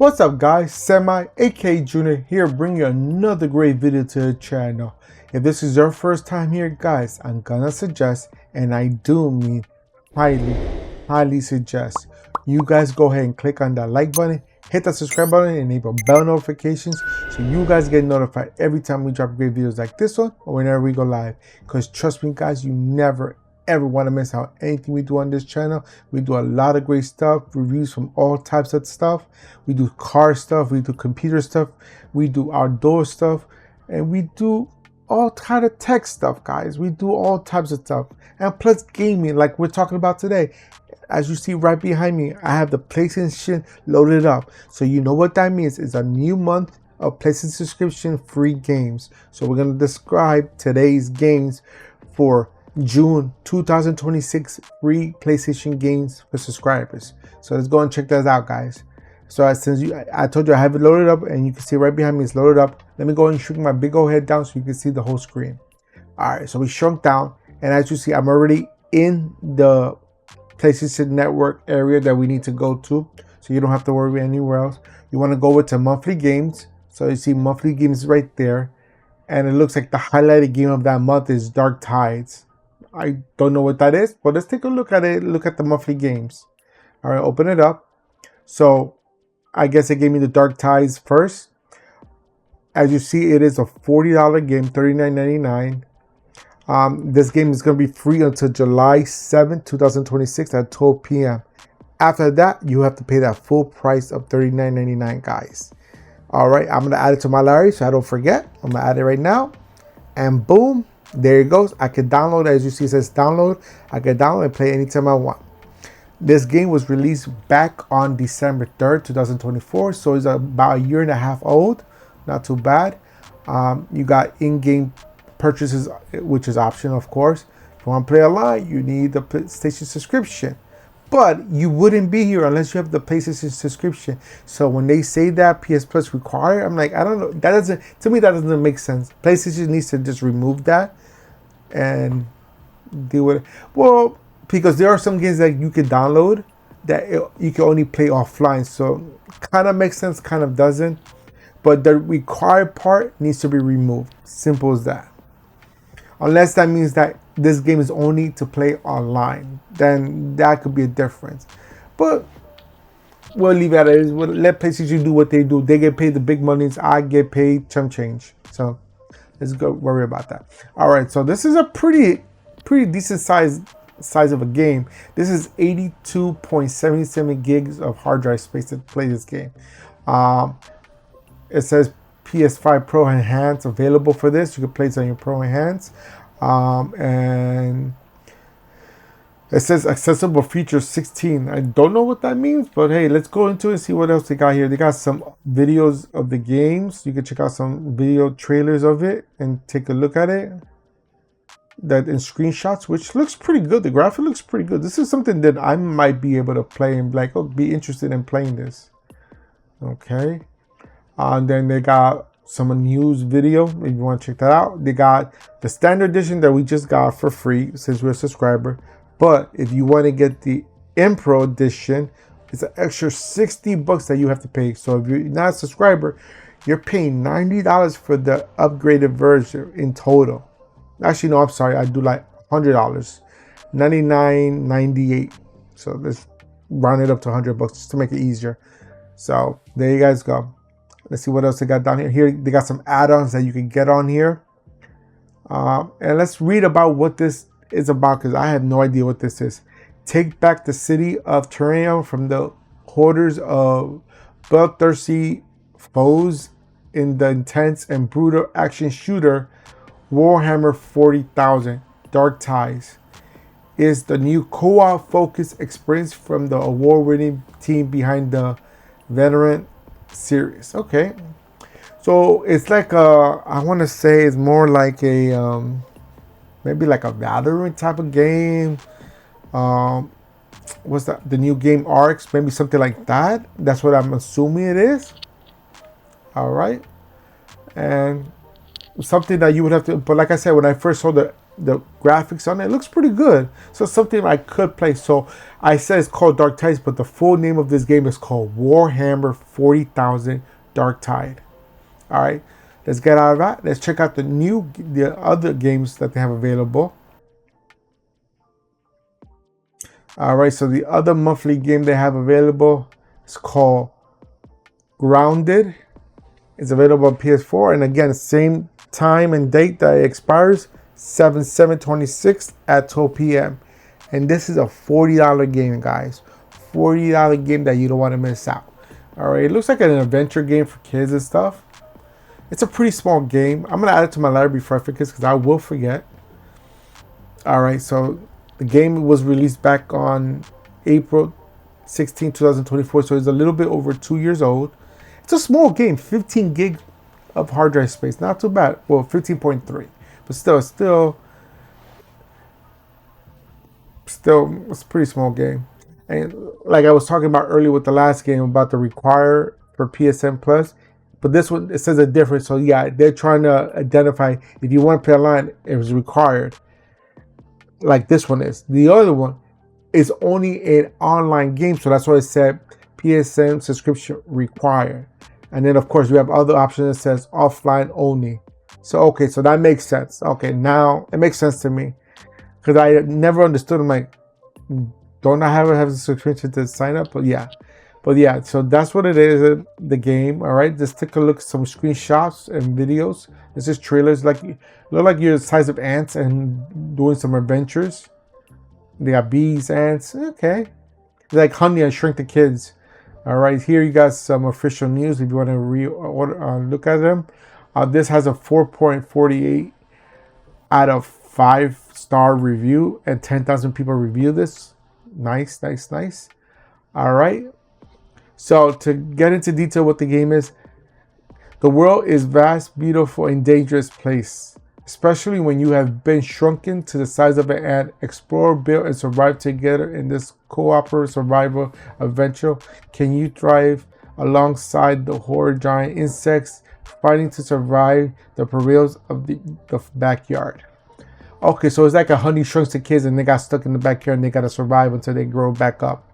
What's up guys, Semi aka Junior here bringing you another great video to the channel. If this is your first time here guys, I'm gonna suggest, and I do mean highly suggest, you guys go ahead and click on that like button, hit that subscribe button, and enable bell notifications so you guys get notified every time we drop great videos like this one or whenever we go live. Because trust me guys, you never ever want to miss out anything we do on this channel. We do a lot of great stuff, reviews from all types of stuff. We do car stuff, we do computer stuff, we do outdoor stuff, and we do all kind of tech stuff guys. We do all types of stuff, and plus gaming like we're talking about today. As you see right behind me, I have the PlayStation loaded up, so you know what that means. It's a new month of PlayStation subscription free games. So we're going to describe today's games for June 2026 free PlayStation games for subscribers. So let's go and check that out guys. So since I told you I have it loaded up, and you can see right behind me it's loaded up, let me go and shrink my big old head down so you can see the whole screen. Alright, so we shrunk down, and as you see I'm already in the PlayStation Network area that we need to go to, so you don't have to worry anywhere else. You want to go with to monthly games, so you see monthly games right there, and it looks like the highlighted game of that month is Dark Tides. I don't know what that is, but let's take a look at it. Look at the monthly games. All right, open it up. So I guess it gave me the Dark Tides first. As you see, it is a $40 game, $39.99. This game is going to be free until July 7th, 2026 at 12 p.m. After that, you have to pay that full price of $39.99, guys. All right, I'm going to add it to my library so I don't forget. I'm going to add it right now. And boom. There it goes. I can download, as you see it says download. I can download and play anytime I want. This game was released back on December 3rd, 2024. So it's about a year and a half old. Not too bad. You got in-game purchases, which is optional, of course. If you want to play online, you need the PlayStation subscription. But you wouldn't be here unless you have the PlayStation subscription. So when they say that PS Plus required, I'm like, I don't know. That doesn't, to me, that doesn't make sense. PlayStation needs to just remove that and deal with it. Well, because there are some games that you can download that you can only play offline. So kind of makes sense, kind of doesn't. But the required part needs to be removed. Simple as that. Unless that means that this game is only to play online, then that could be a difference. But we'll leave it at it. We'll let PlayStation do what they do. They get paid the big monies. I get paid chump change. So let's go worry about that. All right. So this is a pretty decent size of a game. This is 82.77 gigs of hard drive space to play this game. It says PS5 Pro Enhanced available for this. You can play it on your Pro Enhanced. And it says accessible features 16. I don't know what that means, but hey, let's go into it and see what else they got here. They got some videos of the games. You can check out some video trailers of it and take a look at it. That in screenshots, which looks pretty good. The graphic looks pretty good. This is something that I might be able to play and like, oh, be interested in playing this. Okay. And then they got some news video if you want to check that out. They got the standard edition that we just got for free since we're a subscriber. But if you want to get the Pro edition, it's an extra $60 that you have to pay. So if you're not a subscriber, you're paying $90 for the upgraded version in total. Actually, no, I'm sorry. I do like $100, $99.98. So let's round it up to $100 just to make it easier. So there you guys go. Let's see what else they got down here. Here they got some add-ons that you can get on here. And let's read about what this is about, because I have no idea what this is. Take back the city of Tyrion from the hoarders of bloodthirsty foes in the intense and brutal action shooter Warhammer 40,000 Dark Tides. Is the new co-op focused experience from the award-winning team behind the veteran series. Okay, so it's like I want to say it's more like a maybe like a Valorant type of game. What's that, the new game Arcs, maybe something like that. That's what I'm assuming it is. All right, and something that you would have to, but like I said, when I first saw the the graphics on it looks pretty good. So something I could play. So I said it's called Dark Tides, but the full name of this game is called Warhammer 40,000 Dark Tide. All right, let's get out of that. Let's check out the other games that they have available. All right, so the other monthly game they have available is called Grounded. It's available on PS4, and again, same time and date that it expires, 7/7/26 at 12 p.m. And this is a $40 game, guys. $40 game that you don't want to miss out. All right, it looks like an adventure game for kids and stuff. It's a pretty small game. I'm gonna add it to my library before I forget, because I will forget. All right, so the game was released back on April 16, 2024, so it's a little bit over 2 years old. It's a small game, 15 gig of hard drive space, not too bad. Well, 15.3, but still, it's a pretty small game. And like I was talking about earlier with the last game about the require for PSN Plus, but this one, it says a difference. So yeah, they're trying to identify if you want to play online, it was required, like this one is. The other one is only an online game, so that's why it said PSN subscription required. And then of course we have other options that says offline only. So okay, so that makes sense. Okay, now it makes sense to me, because I never understood. I'm like, don't I have a subscription to sign up? But yeah, so that's what it is, the game. All right, just take a look at some screenshots and videos. This is trailers, like look like you're the size of ants and doing some adventures. They got bees, ants. Okay, it's like Honey, I Shrink the Kids. All right, here you got some official news if you want to look at them. This has a 4.48 out of 5-star review, and 10,000 people review this. Nice. All right. So to get into detail what the game is, the world is vast, beautiful, and dangerous place, especially when you have been shrunken to the size of an ant. Explore, build, and survive together in this cooperative survival adventure. Can you thrive alongside the horrid giant insects, fighting to survive the perils of the backyard? Okay, so it's like a Honey Shrinks the Kids, and they got stuck in the backyard and they got to survive until they grow back up.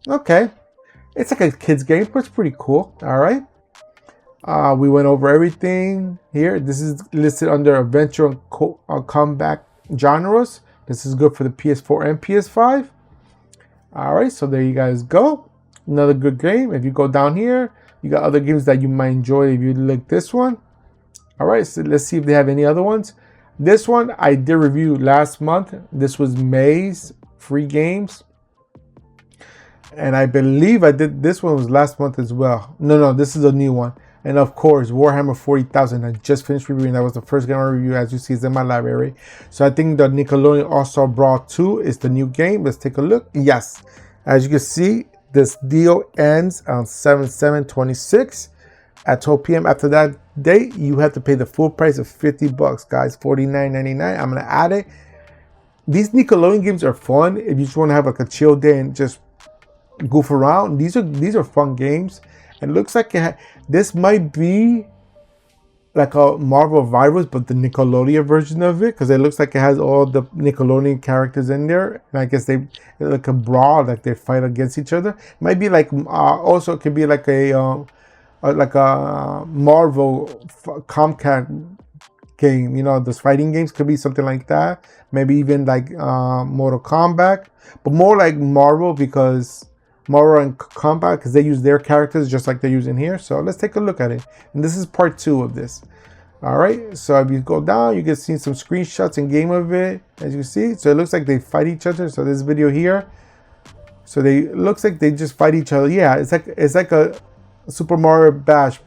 Okay, it's like a kid's game, but it's pretty cool. All right, we went over everything here. This is listed under adventure and combat genres. This is good for the PS4 and PS5. All right, so there you guys go. Another good game. If you go down here, you got other games that you might enjoy if you like this one. All right, so let's see if they have any other ones. This one I did review last month. This was May's free games. And I believe I did, this one was last month as well. No, this is a new one. And of course, Warhammer 40,000. I just finished reviewing. That was the first game I reviewed. As you see, it's in my library. So I think the Nickelodeon All-Star Brawl 2 is the new game. Let's take a look. Yes. As you can see, this deal ends on 7/7/26 at 12 p.m. After that date, you have to pay the full price of $50, guys. $49.99. I'm going to add it. These Nickelodeon games are fun. If you just want to have like a chill day and just goof around, these are fun games. And it looks like this might be like a Marvel Virus, but the Nickelodeon version of it, because it looks like it has all the Nickelodeon characters in there. And I guess they like a brawl, like they fight against each other. Might be like also it could be like a Marvel Comcat game. You know, those fighting games could be something like that. Maybe even like Mortal Kombat, but more like Marvel, because Marvel and Kombat, because they use their characters just like they're using here. So let's take a look at it. And this is part 2 of this. All right, so if you go down, you can see some screenshots and game of it, as you see. So it looks like they fight each other. So this video here, so it looks like they just fight each other. Yeah, it's like a Super Mario Bash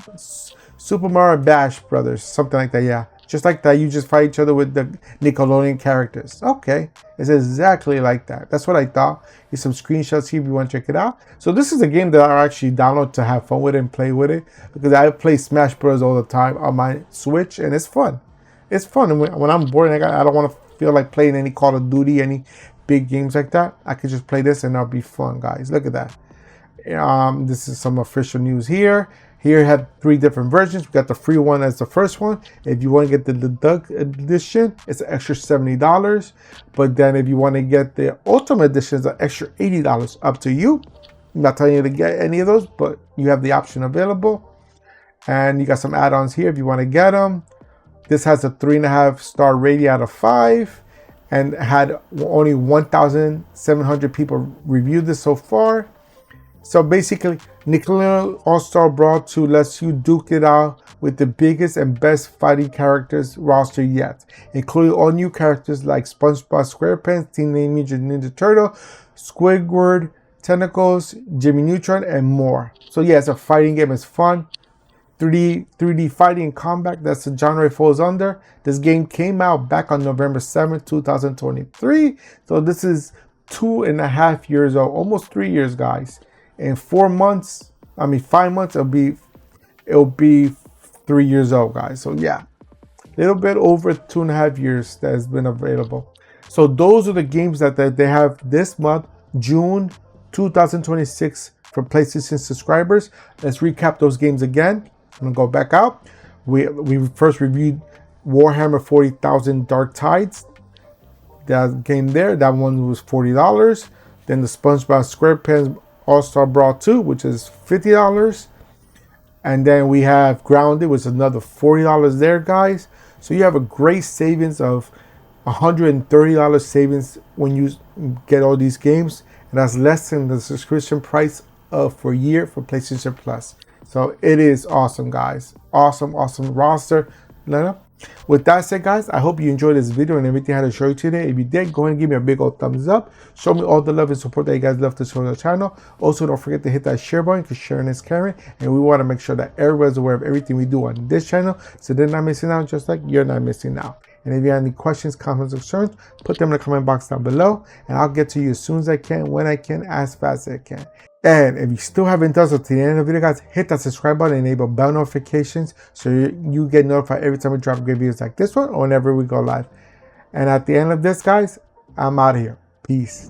Brothers, something like that. Yeah, just like that. You just fight each other with the Nickelodeon characters. Okay, it's exactly like that. That's what I thought. Here's some screenshots here if you want to check it out. So this is a game that I actually download to have fun with it and play with it, because I play Smash Bros all the time on my Switch, and it's fun. It's fun. And when I'm bored and I don't want to feel like playing any Call of Duty, any big games like that, I can just play this and that'll be fun, guys. Look at that. This is some official news here. Here you have 3 different versions. We got the free one as the first one. If you want to get the deluxe edition, it's an extra $70. But then if you want to get the ultimate edition, it's an extra $80. Up to you. I'm not telling you to get any of those, but you have the option available. And you got some add-ons here if you want to get them. This has a 3.5 star rating out of 5 and had only 1,700 people review this so far. So basically, Nickelodeon All-Star Brawl 2 lets you duke it out with the biggest and best fighting characters roster yet, including all new characters like SpongeBob SquarePants, Teenage Mutant Ninja Turtle, Squidward, Tentacles, Jimmy Neutron, and more. So yeah, it's a fighting game. It's fun. 3D fighting and combat, that's the genre it falls under. This game came out back on November 7th, 2023. So this is 2.5 years old, almost 3 years, guys. In 5 months, it'll be 3 years old, guys. So yeah, a little bit over 2.5 years that has been available. So those are the games that they have this month, June 2026, for PlayStation subscribers. Let's recap those games again. I'm gonna go back out. We first reviewed Warhammer 40,000 Dark Tides. That game there, that one was $40. Then the SpongeBob SquarePants All-Star Brawl 2, which is $50. And then we have Grounded, which is another $40 there, guys. So you have a great savings of $130 savings when you get all these games. And that's less than the subscription price for a year for PlayStation Plus. So it is awesome, guys. Awesome roster. With that said, guys, I hope you enjoyed this video and everything I had to show you today. If you did, go ahead and give me a big old thumbs up. Show me all the love and support that you guys love to show the channel. Also, don't forget to hit that share button because sharing is caring. And we want to make sure that everybody's aware of everything we do on this channel, so they're not missing out, just like you're not missing out. And if you have any questions, comments, or concerns, put them in the comment box down below. And I'll get to you as soon as I can, when I can, as fast as I can. And if you still haven't done so to the end of the video, guys, hit that subscribe button and enable bell notifications so you get notified every time we drop great videos like this one or whenever we go live. And at the end of this, guys, I'm out of here. Peace.